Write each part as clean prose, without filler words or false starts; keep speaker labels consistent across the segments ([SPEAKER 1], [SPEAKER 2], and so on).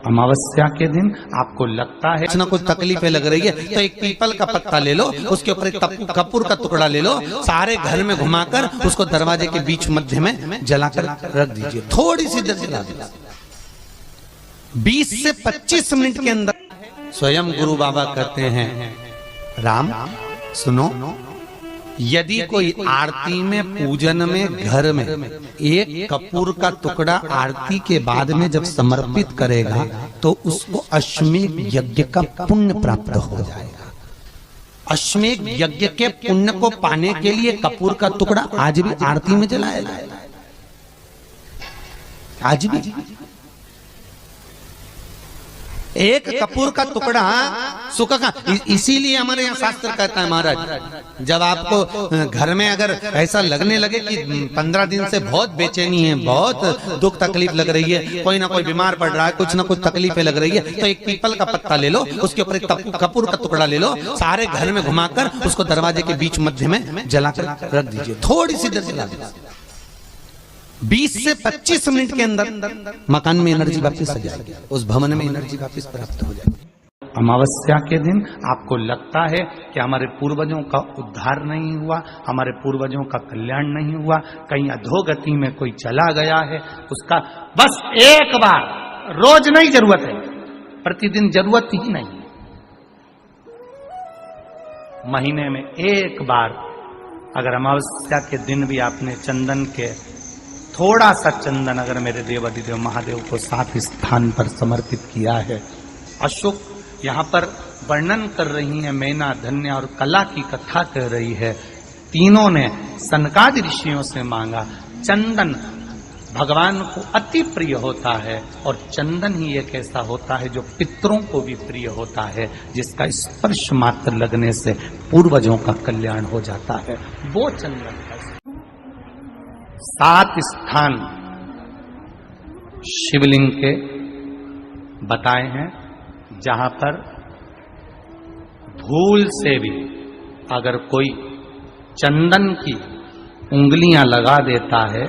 [SPEAKER 1] अमावस्या के दिन आपको लगता है
[SPEAKER 2] कुछ ना कुछ तकलीफें लग रही है तो एक पीपल का पत्ता ले लो, उसके ऊपर एक कपूर का टुकड़ा ले लो, सारे घर में घुमाकर उसको दरवाजे के बीच मध्य में जलाकर रख दीजिए, थोड़ी सी देर जला दीजिए। 20 से 25 मिनट के अंदर स्वयं गुरु बाबा कहते हैं, राम सुनो, यदि कोई आरती में पुजन में घर में एक कपूर का टुकड़ा आरती के बाद में जब समर्पित करेगा तो उसको अश्वमेध यज्ञ का पुण्य प्राप्त हो जाएगा। अश्वमेध यज्ञ के पुण्य को पाने के लिए कपूर का टुकड़ा आज भी आरती में जलाया जाएगा, आज भी। एक कपूर का टुकड़ा सूखा का, इसीलिए हमारे यहाँ शास्त्र कहता है महाराज, जब आपको घर में अगर ऐसा लगने लगे कि 15 दिन से बहुत बेचैनी है, बहुत दुख तकलीफ लग रही है, कोई ना कोई बीमार पड़ रहा है, कुछ ना कुछ तकलीफें लग रही है, तो एक पीपल का पत्ता ले लो, उसके ऊपर एक कपूर का टुकड़ा ले लो, सारे घर में घुमाकर उसको दरवाजे के बीच मध्य में जलाकर रख दीजिए, थोड़ी सी देर जला दीजिए। 20 से 25 मिनट के अंदर मकान में एनर्जी वापस आ जाएगी, उस भवन में एनर्जी वापस प्राप्त हो जाएगी।
[SPEAKER 1] अमावस्या के दिन आपको लगता है कि हमारे पूर्वजों का उद्धार नहीं हुआ, हमारे पूर्वजों का कल्याण नहीं हुआ, कहीं अधोगति में कोई चला गया है, उसका बस एक बार, रोज नहीं जरूरत है, प्रतिदिन जरूरत ही नहीं, महीने में एक बार अगर अमावस्या के दिन भी आपने चंदन के थोड़ा सा चंदन अगर मेरे देवाधिदेव महादेव को 7 स्थान पर समर्पित किया है। अशोक यहाँ पर वर्णन कर रही है, मैना, धन्य और कला की कथा कर रही है। तीनों ने सनकादि ऋषियों से मांगा। चंदन भगवान को अति प्रिय होता है और चंदन ही एक ऐसा होता है जो पितरों को भी प्रिय होता है, जिसका स्पर्श मात्र लगने से पूर्वजों का कल्याण हो जाता है, वो चंदन है। 7 स्थान शिवलिंग के बताए हैं, जहां पर भूल से भी अगर कोई चंदन की उंगलियां लगा देता है,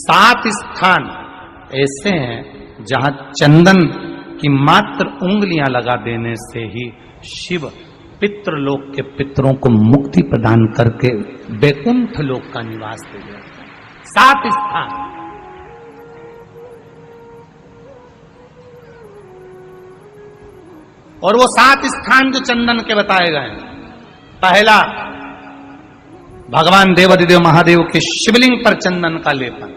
[SPEAKER 1] 7 स्थान ऐसे हैं जहां चंदन की मात्र उंगलियां लगा देने से ही शिव पितृलोक के पितरों को मुक्ति प्रदान करके वैकुंठ लोक का निवास दे देते हैं। 7 स्थान। और वो 7 स्थान जो चंदन के बताए गए, पहला भगवान देवाधिदेव महादेव के शिवलिंग पर चंदन का लेपन,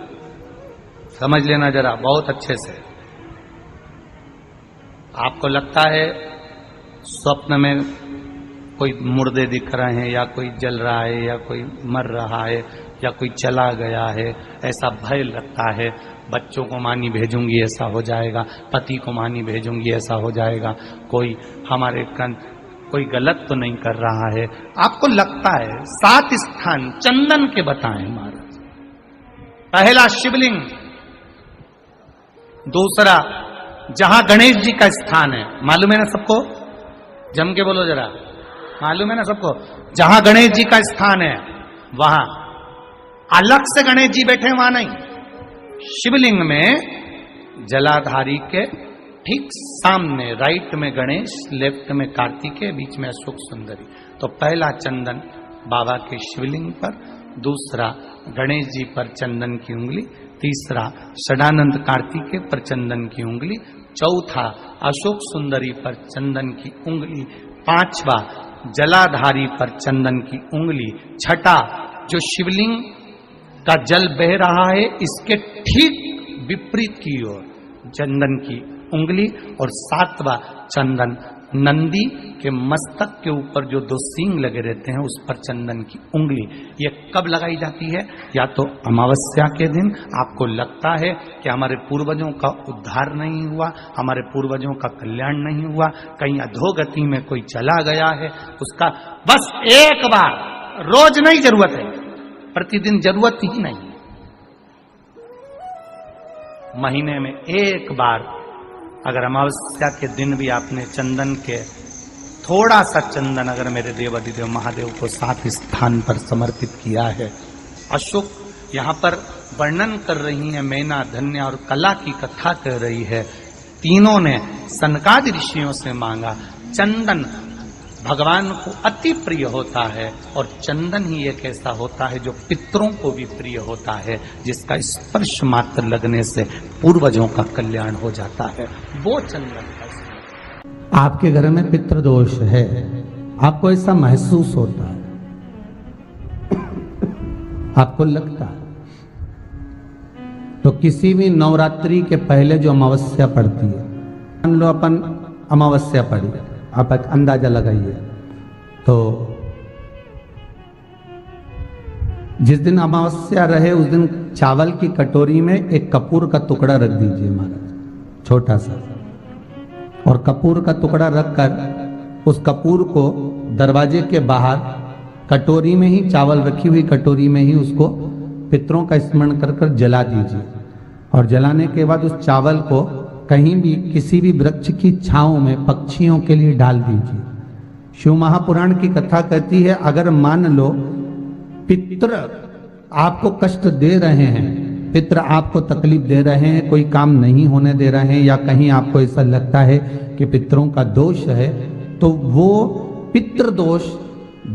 [SPEAKER 1] समझ लेना जरा बहुत अच्छे से। आपको लगता है स्वप्न में कोई मुर्दे दिख रहे हैं, या कोई जल रहा है, या कोई मर रहा है, या कोई चला गया है, ऐसा भय लगता है, बच्चों को मानी भेजूंगी ऐसा हो जाएगा, पति को मानी भेजूंगी ऐसा हो जाएगा, कोई हमारे कोई गलत तो नहीं कर रहा है, आपको लगता है। 7 स्थान चंदन के बताएं महाराज। पहला शिवलिंग, दूसरा जहां गणेश जी का स्थान है, मालूम है ना सबको, जम के बोलो जरा, मालूम है ना सबको, जहां गणेश जी का स्थान है वहां अलग से गणेश जी बैठे, वहां नहीं, शिवलिंग में जलाधारी के ठीक सामने, राइट में गणेश, लेफ्ट में कार्तिकेय, बीच में अशोक सुंदरी। तो पहला चंदन बाबा के शिवलिंग पर, दूसरा गणेश जी पर चंदन की उंगली, तीसरा षडानंद कार्तिकेय पर चंदन की उंगली, चौथा अशोक सुंदरी पर चंदन की उंगली, पांचवा जलाधारी पर चंदन की उंगली, छठा जो शिवलिंग का जल बह रहा है इसके ठीक विपरीत की ओर चंदन की उंगली, और 7वां चंदन नंदी के मस्तक के ऊपर जो 2 सींग लगे रहते हैं उस पर चंदन की उंगली। ये कब लगाई जाती है? या तो अमावस्या के दिन आपको लगता है कि हमारे पूर्वजों का उद्धार नहीं हुआ, हमारे पूर्वजों का कल्याण नहीं हुआ, कहीं अधोगति में कोई चला गया है, उसका बस एक बार, रोज नहीं जरूरत है, प्रतिदिन जरूरत ही नहीं, महीने में एक बार अगर अमावस्या के दिन भी आपने चंदन के थोड़ा सा चंदन अगर मेरे देवाधिदेव महादेव को 7 स्थान पर समर्पित किया है। अशोक यहाँ पर वर्णन कर रही है, मैना, धन्य और कला की कथा कर रही है। तीनों ने सनकादि ऋषियों से मांगा। चंदन भगवान को अति प्रिय होता है और चंदन ही एक ऐसा होता है जो पितरों को भी प्रिय होता है, जिसका स्पर्श मात्र लगने से पूर्वजों का कल्याण हो जाता है, वो चंदन का।
[SPEAKER 2] आपके घर में पितृदोष है, आपको ऐसा महसूस होता है, आपको लगता है, तो किसी भी नवरात्रि के पहले जो अमावस्या पड़ती है, मान लो अपन अमावस्या पड़ी, आप एक अंदाजा लगाइए, तो जिस दिन अमावस्या रहे उस दिन चावल की कटोरी में एक कपूर का टुकड़ा रख दीजिए महाराज, छोटा सा, और कपूर का टुकड़ा रखकर उस कपूर को दरवाजे के बाहर कटोरी में ही, चावल रखी हुई कटोरी में ही उसको पितरों का स्मरण कर कर जला दीजिए। और जलाने के बाद उस चावल को कहीं भी किसी भी वृक्ष की छांव में पक्षियों के लिए डाल दीजिए। शिव महापुराण की कथा कहती है, अगर मान लो पितृ आपको कष्ट दे रहे हैं, पितृ आपको तकलीफ दे रहे हैं, कोई काम नहीं होने दे रहे हैं, या कहीं आपको ऐसा लगता है कि पितरों का दोष है, तो वो पितृदोष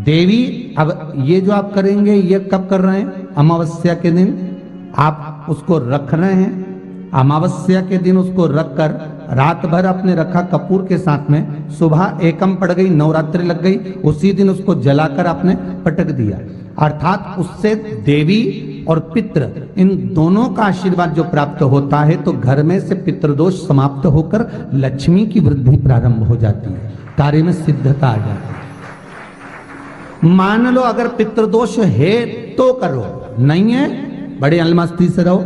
[SPEAKER 2] देवी, अब ये जो आप करेंगे ये कब कर रहे हैं? अमावस्या के दिन आप उसको रख रहे हैं। अमावस्या के दिन उसको रखकर रात भर अपने रखा कपूर के साथ में, सुबह एकम पड़ गई, नवरात्रि लग गई, उसी दिन उसको जलाकर आपने पटक दिया। अर्थात उससे देवी और पितृ इन दोनों का आशीर्वाद जो प्राप्त होता है, तो घर में से पितृदोष समाप्त होकर लक्ष्मी की वृद्धि प्रारंभ हो जाती है, कार्य में सिद्धता आ जाती है। मान लो अगर पितृदोष है तो करो, नहीं है बड़े अलमस्ती से रहो,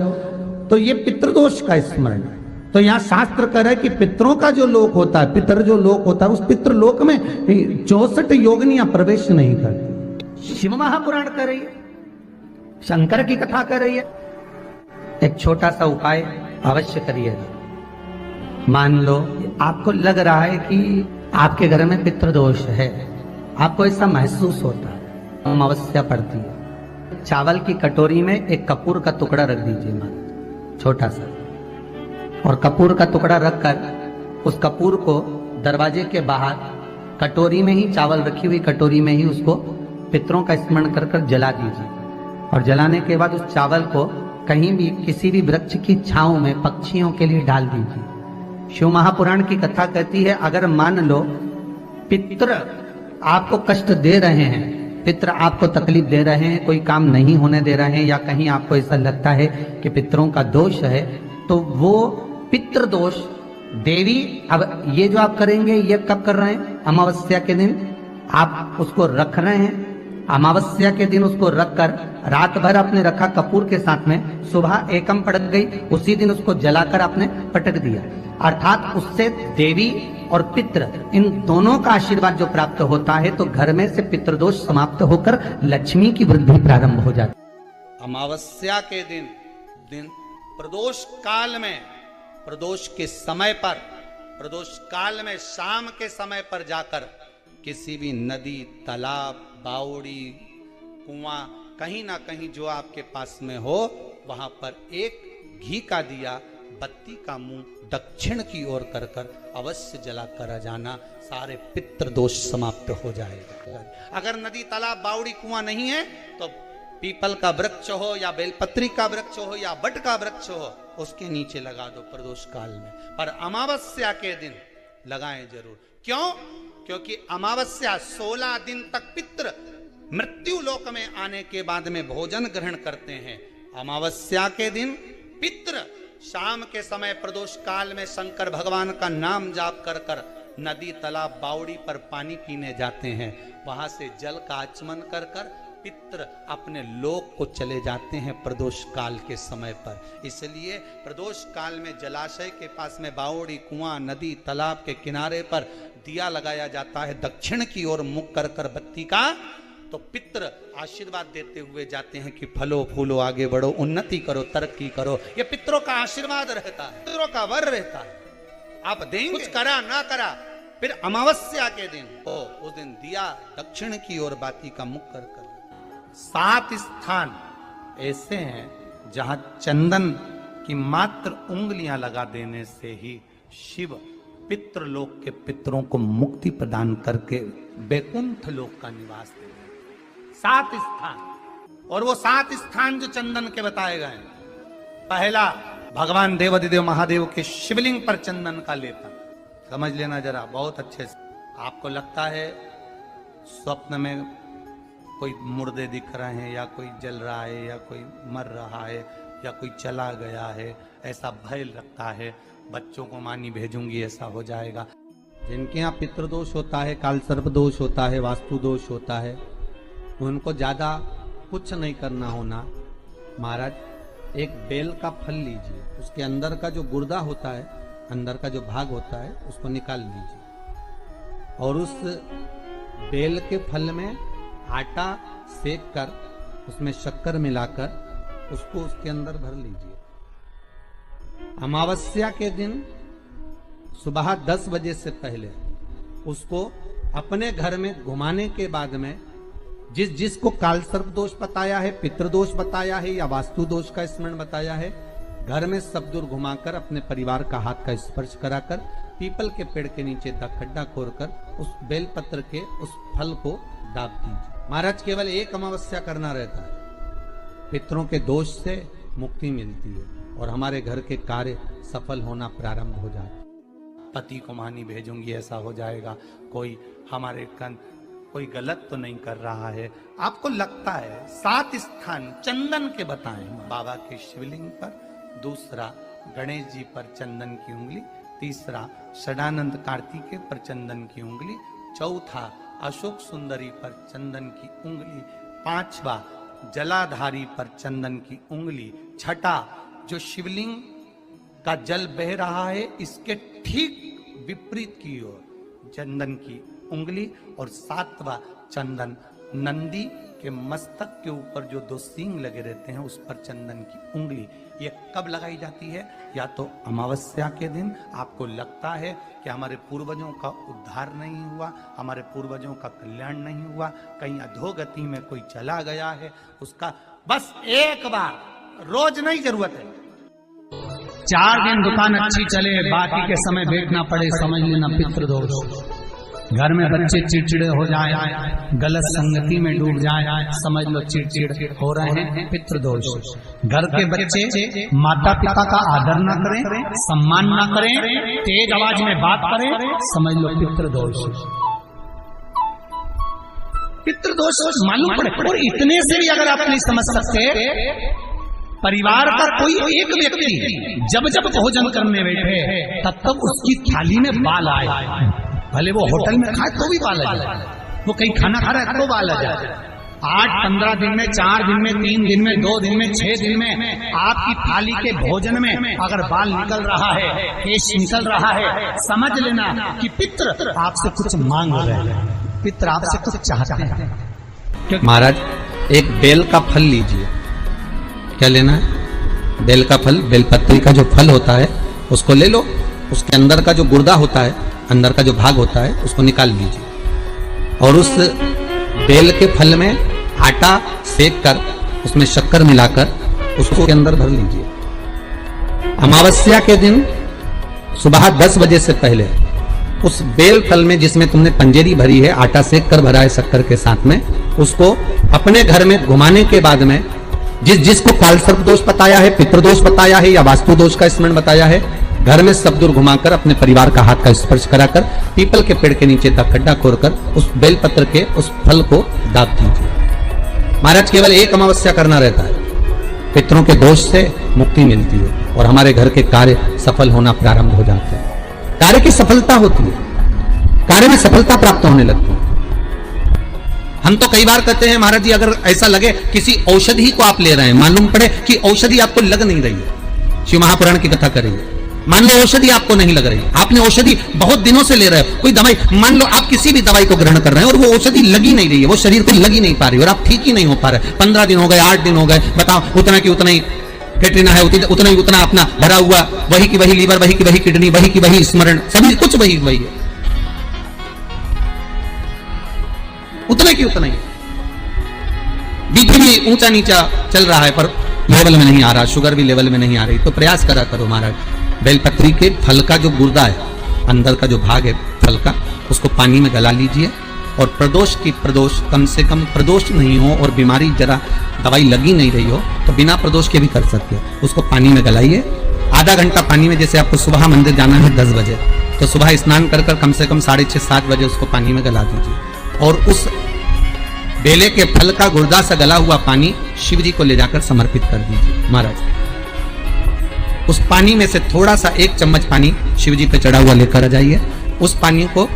[SPEAKER 2] तो ये पितृदोष का स्मरण। तो यहाँ शास्त्र कह रहा है कि पितरों का जो लोक होता है, पितर जो लोक होता है, उस पितृ लोक में 64 योगिनियां प्रवेश नहीं करती। शिव महापुराण कर रही है, शंकर की कथा कर रही है। एक छोटा सा उपाय अवश्य करिएगा। मान लो आपको लग रहा है कि आपके घर में पितृदोष है, आपको ऐसा महसूस होता है, अमावस्या पड़ती है, चावल की कटोरी में एक कपूर का टुकड़ा रख दीजिए मान, छोटा सा, और कपूर का टुकड़ा रखकर उस कपूर को दरवाजे के बाहर कटोरी में ही, चावल रखी हुई कटोरी में ही उसको पितरों का स्मरण कर कर जला दीजिए। और जलाने के बाद उस चावल को कहीं भी किसी भी वृक्ष की छांव में पक्षियों के लिए डाल दीजिए। शिव महापुराण की कथा कहती है, अगर मान लो पितृ आपको कष्ट दे रहे हैं, पितृ आपको तकलीफ दे रहे हैं, कोई काम नहीं होने दे रहे हैं, या कहीं आपको ऐसा लगता है कि पितरों का दोष है, तो वो पितृदोष देवी, अब ये जो आप करेंगे ये कब कर रहे हैं? अमावस्या के दिन आप उसको रख रहे हैं। अमावस्या के दिन उसको रखकर रात भर आपने रखा कपूर के साथ में, सुबह एकम पड़ गई, उसी दिन उसको जलाकर आपने पटक दिया। अर्थात उससे देवी और पितृ इन दोनों का आशीर्वाद जो प्राप्त होता है, तो घर में से पितृदोष समाप्त होकर लक्ष्मी की वृद्धि प्रारंभ हो जाती है।
[SPEAKER 1] अमावस्या के दिन प्रदोष काल में, प्रदोष के समय पर, प्रदोष काल में शाम के समय पर जाकर किसी भी नदी, तालाब, बावड़ी, कुआं, कहीं ना कहीं जो आपके पास में हो, वहां पर एक घी का दिया, बत्ती का मुंह दक्षिण की ओर कर कर अवश्य जला कर जाना, सारे पितृदोष समाप्त हो जाएगा। अगर नदी, तालाब, बावड़ी, कुआं नहीं है तो पीपल का वृक्ष हो या बेलपत्री का वृक्ष हो या बट का वृक्ष हो, उसके नीचे लगा दो प्रदोष काल में। पर अमावस्या के दिन लगाएं जरूर। क्यों? क्योंकि अमावस्या 16 दिन तक पितृ मृत्यु लोक में आने के बाद में भोजन ग्रहण करते हैं। अमावस्या के दिन पितृ शाम के समय प्रदोष काल में शंकर भगवान का नाम जाप कर कर नदी, तालाब, बावड़ी पर पानी पीने जाते हैं। वहां से जल का आचमन कर कर पितृ अपने लोक को चले जाते हैं प्रदोष काल के समय पर। इसलिए प्रदोष काल में जलाशय के पास में बावड़ी, कुआं, नदी, तालाब के किनारे पर दिया लगाया जाता है दक्षिण की ओर मुख कर कर बत्ती का, तो पितृ आशीर्वाद देते हुए जाते हैं कि फलो फूलो, आगे बढ़ो, उन्नति करो, तरक्की करो। ये पितरों का आशीर्वाद रहता है, पितरों का वर रहता है। आप देंगे, कुछ करा ना करा, फिर अमावस्या के दिन उस दिन दिया दक्षिण की ओर बाती का मुख कर कर। 7 स्थान ऐसे हैं जहां चंदन की मात्र उंगलियां लगा देने से ही शिव पितृलोक के पितरों को मुक्ति प्रदान करके वैकुंठ लोक का निवास दे। 7 स्थान, और वो 7 स्थान जो चंदन के बताए गए हैं। पहला, भगवान देवाधिदेव महादेव के शिवलिंग पर चंदन का लेपन। समझ लेना जरा बहुत अच्छे से। आपको लगता है स्वप्न में कोई मुर्दे दिख रहे हैं, या कोई जल रहा है, या कोई मर रहा है, या कोई चला गया है, ऐसा भय लगता है। बच्चों को मानी भेजूंगी ऐसा हो जाएगा।
[SPEAKER 2] जिनके यहाँ पितृदोष होता है, काल सर्प दोष होता है, वास्तु दोष होता है, उनको ज्यादा कुछ नहीं करना होना। महाराज एक बेल का फल लीजिए, उसके अंदर का जो गुर्दा होता है, अंदर का जो भाग होता है, उसको निकाल लीजिए और उस बेल के फल में आटा सेक कर उसमें शक्कर मिलाकर उसको उसके अंदर भर लीजिए। अमावस्या के दिन सुबह 10 बजे से पहले उसको अपने घर में घुमाने के बाद में जिसको काल सर्प दोष बताया है, पितृदोष बताया है, या वास्तु दोष का स्मरण बताया है, घर में सब दूर घुमाकर अपने परिवार का हाथ का स्पर्श कराकर पीपल के पेड़ के नीचे खड्डा खोदकर उस बेलपत्र के उस फल को दाब दीजिए। महाराज केवल एक अमावस्या करना रहता है, पितरों के दोष से मुक्ति मिलती है और हमारे घर के कार्य सफल होना प्रारंभ हो जाता है।
[SPEAKER 1] पति को मानी भेजूंगी ऐसा हो जाएगा। कोई हमारे कोई गलत तो नहीं कर रहा है। आपको लगता है 7 स्थान चंदन के बताएं। बाबा के शिवलिंग पर, दूसरा गणेश जी पर चंदन की उंगली, तीसरा षडानंद कार्तिकेय पर चंदन की उंगली, चौथा अशोक सुंदरी पर चंदन की उंगली, 5वां जलाधारी पर चंदन की उंगली, छठा जो शिवलिंग का जल बह रहा है इसके ठीक विपरीत की ओर चंदन की उंगली, और 7वां चंदन नंदी के मस्तक के ऊपर जो 2 सींग लगे रहते हैं उस पर चंदन की उंगली। ये कब लगाई जाती है? या तो अमावस्या के दिन। आपको लगता है कि हमारे पूर्वजों का उद्धार नहीं हुआ, हमारे पूर्वजों का कल्याण नहीं हुआ, कहीं अधोगति में कोई चला गया है, उसका बस एक बार, रोज नहीं जरूरत है,
[SPEAKER 3] 4 दिन दुकान अच्छी चले, बाकी के समय देखना पड़े, समझ लेना पितृदोष। घर में बच्चे चिड़चिड़े हो जाए, गलत संगति में डूब जाए, समझ लो चिड़चिड़ हो रहे हैं, पितृदोष। घर के बच्चे माता पिता का आदर न करें, सम्मान न करें, तेज आवाज में बात करें, समझ लो पितृदोष। पितृदोष मालूम पड़े। और इतने से भी अगर आप नहीं समझ सकते, परिवार का कोई एक व्यक्ति जब जब भोजन करने बैठे तब तब उसकी थाली में बाल आए, भले वो होटल में खाए तो भी बाल आ जाए, वो कहीं खाना खा रहा है तो बाल आ जाए। 8-15 दिन में, 4 दिन में, 3 दिन में, 2 दिन में, 6 दिन में आपकी थाली के भोजन में अगर बाल निकल रहा है, केश निकल रहा है, समझ लेना कि पितृ आपसे कुछ मांग रहे हैं, पितृ आपसे कुछ चाहते हैं।
[SPEAKER 2] महाराज एक बेल का फल लीजिए। क्या लेना है? बेल का फल, बेलपत्री का जो फल होता है उसको ले लो, उसके अंदर का जो गुर्दा होता है, अंदर का जो भाग होता है, उसको निकाल लीजिए और उस बेल के फल में आटा सेक कर उसमें शक्कर मिलाकर उसको के अंदर भर लीजिए। अमावस्या के दिन सुबह 10 बजे से पहले उस बेल फल में जिसमें तुमने पंजेरी भरी है, आटा सेक कर भरा है शक्कर के साथ में, उसको अपने घर में घुमाने के बाद में जिसको काल सर्प दोष बताया है, पितृदोष बताया है, या वास्तु दोष का स्मरण बताया है, घर में सब दूर घुमाकर अपने परिवार का हाथ का स्पर्श कराकर पीपल के पेड़ के नीचे तक खड्डा खोदकर उस बेलपत्र के उस फल को दाब दीजिए। महाराज केवल एक अमावस्या करना रहता है, पितरों के दोष से मुक्ति मिलती है और हमारे घर के कार्य सफल होना प्रारंभ हो जाते हैं। कार्य की सफलता होती है, कार्य में सफलता प्राप्त होने लगती है। हम तो कई बार कहते हैं महाराज जी, अगर ऐसा लगे किसी औषधि को आप ले रहे हैं, मालूम पड़े कि औषधि आपको लग नहीं रही है, शिव महापुराण की कथा करेंगे, मान लो औषधि आपको नहीं लग रही, आपने औषधि बहुत दिनों से ले रहे हो, कोई दवाई, मान लो आप किसी भी दवाई को ग्रहण कर रहे हैं और वो औषधि लगी नहीं रही है, वो शरीर को लगी नहीं पा रही और आप ठीक ही नहीं हो पा रहे, 15 दिन हो गए, 8 दिन हो गए, बताओ उतना की उतना ही फेटरिना है, उतना ही उतना अपना भरा हुआ, वही की वही लीवर, वही की वही किडनी, वही की वही स्मरण, सभी कुछ वही वही है, उतना की उतना ही। बीपी भी ऊंचा नीचा चल रहा है पर लेवल में नहीं आ रहा, शुगर भी लेवल में नहीं आ रही, तो प्रयास करा करो महाराज, बेलपत्री के फल का जो गुर्दा है, अंदर का जो भाग है फल का, उसको पानी में गला लीजिए। और प्रदोष कम से कम प्रदोष नहीं हो और बीमारी जरा दवाई लगी नहीं रही हो तो बिना प्रदोष के भी कर सकते हो। उसको पानी में गलाइए आधा घंटा पानी में। जैसे आपको सुबह मंदिर जाना है 10 बजे, तो सुबह स्नान कर कम से कम 6:30-7 बजे उसको पानी में गला दीजिए। और उस बेले के फल का गुर्दा से गला हुआ पानी शिव जी को ले जाकर समर्पित कर दीजिए। महाराज उस पानी में से थोड़ा सा 1 चम्मच पानी शिव जी पे चढ़ा हुआ लेकर आ जाइए। उस पानी को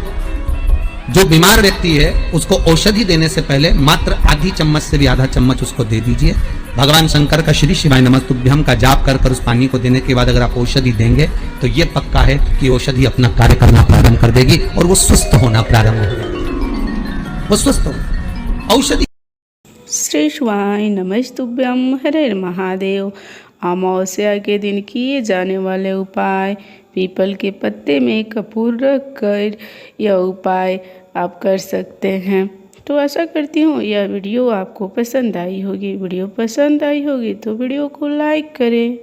[SPEAKER 2] जो बीमार व्यक्ति है उसको औषधि देने से पहले मात्र आधी चम्मच से भी आधा चम्मच उसको दे दीजिए। भगवान शंकर का श्री शिवाय नमस्तुभ्यम का जाप कर उस पानी को देने के बाद अगर आप औषधि देंगे तो ये पक्का है कि औषधि अपना कार्य करना प्रारंभ कर देगी और वो स्वस्थ होना प्रारंभ हो जाएगी। वो स्वस्थ हो औषधि।
[SPEAKER 4] श्री शिवाय नमस्तुभ्यम, हर हर महादेव। अमावस्या के दिन किए जाने वाले उपाय। पीपल के पत्ते में कपूर रख कर यह उपाय आप कर सकते हैं। तो आशा करती हूँ यह वीडियो आपको पसंद आई होगी। वीडियो पसंद आई होगी तो वीडियो को लाइक करें।